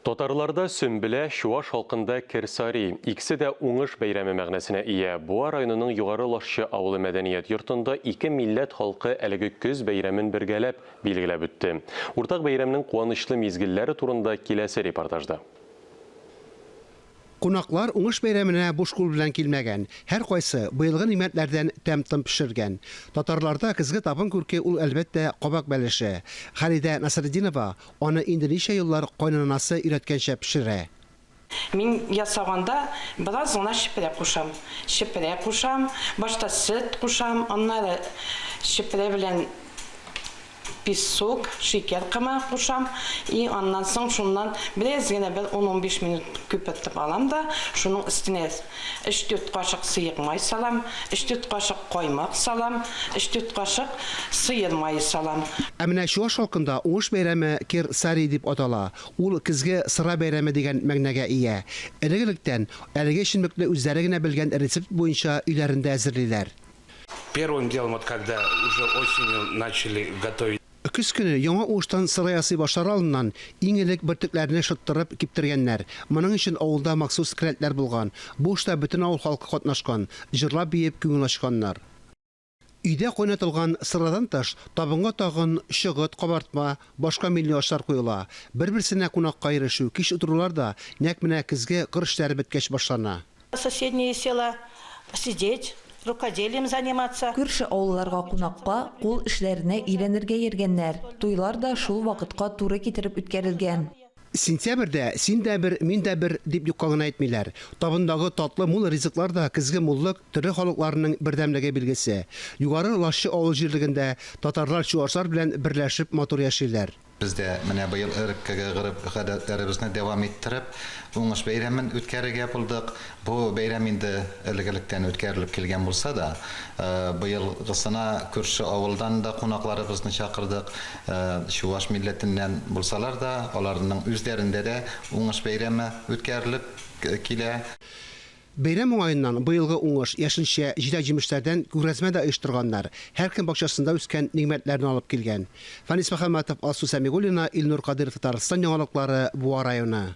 Татарларда Сөмбіле, Шуаш халқында Керсари, икisi de уңыш бәйрәме мәгънәсенә ия. Буа районының югары Лашчы авылы мәдәният йортында ике милләт халкы әлеге көз бәйрәмен бергәләп билгеләп үтте. Уртак бәйрәмнең куанычлы мизгелләре турында киләсе репортажда. Кунаклар уңыш бәйрәменә буш кул белән килмәгән. Һәр кайсы быелгы нимәтләрдән тәм-тым пешергән. Татарларда көзге табын күрке ул әлбәттә кабак бәлеше. Халидә Насретдинова аны инде ничә еллар кайнанасы өйрәткәнчә пешерә. Мин ясаганда biraz гына шипрә кушам. Шипрә кушам, башта сөт кушам, аннары шипрә белән песок, шикәр кыма кушам и аннан соң шуннан biraz генә бер 10-15 минут көпертеп алам да, шуның өстенә 3-4 кашык сыек май салам, 3-4 кашык каймак салам, 3-4 кашык сыер май салам. Ә менә Шуаш халкында уңыш бәйрәме Керсари дип атала. Ул көзге сыра бәйрәме дигән мәгънәгә ия. Элегелектән әлеге эшенлекне үзләре генә белгән рецепт буенча өйләрендә әзерлиләр. Первым делом, вот когда уже осенью начали готовить. Көз көне яңа уңыштан сыра ясый башлар алдыннан иң элек бөртекләрне шыттырып киптергәннәр. Моның өчен авылда махсус кирәкләр булган. Бу эштә бөтен авыл халкы катнашкан, җырлап биеп күңел ачканнар. Өйдә кайнатылган сырадан тыш табынга тагын чыгыт, кабартма, башка милли ашлар куела. Бер-берсенә кунакка ирешү, кич утыруларда нәкъ менә көзге кыр эшләре беткәч башлана. Соседние села сидеть, рукоделием заниматься. Күрше авылларга кунакка, кул эшләренә өйрәнергә йөргәннәр. Туйлар да шул вакытка туры китереп үткәрелгән. Сентябрьдә син дә бер, мин дә бер дип юккагына әйтмиләр. Табындагы татлы мул ризыклар да көзге муллык төрле халыкларның бердәмлеге билгесе. Югары Лашчы авыл җирлегендә татарлар чуашлар белән берләшеп матур яшиләр. Бездә менә быел эрккәгә гырып гадәтләребезне дәвам иттереп, уңыш бәйрәмен үткәрергә булдык. Бу бәйрәм инде элегелектән үткәрелеп килгән булса да, быел гысына күрше авылдан да кунакларыбызны чакырдык. Шуаш милләтеннән булсалар да, аларның үзләрендә дә уңыш бәйрәме үткәрелеп килә. Бәйрәм уңаеннан быелгы уңыш яшелчә, җиләк-җимешләрдән күргәзмә дә оештырганнар. Һәркем бакчасында үскән нигъмәтләрне алып килгән. Фанис Мөхәммәтов, Алсу Сәмигуллина, Илнур Кадыров, Татарстан яңалыклары, Буа районы.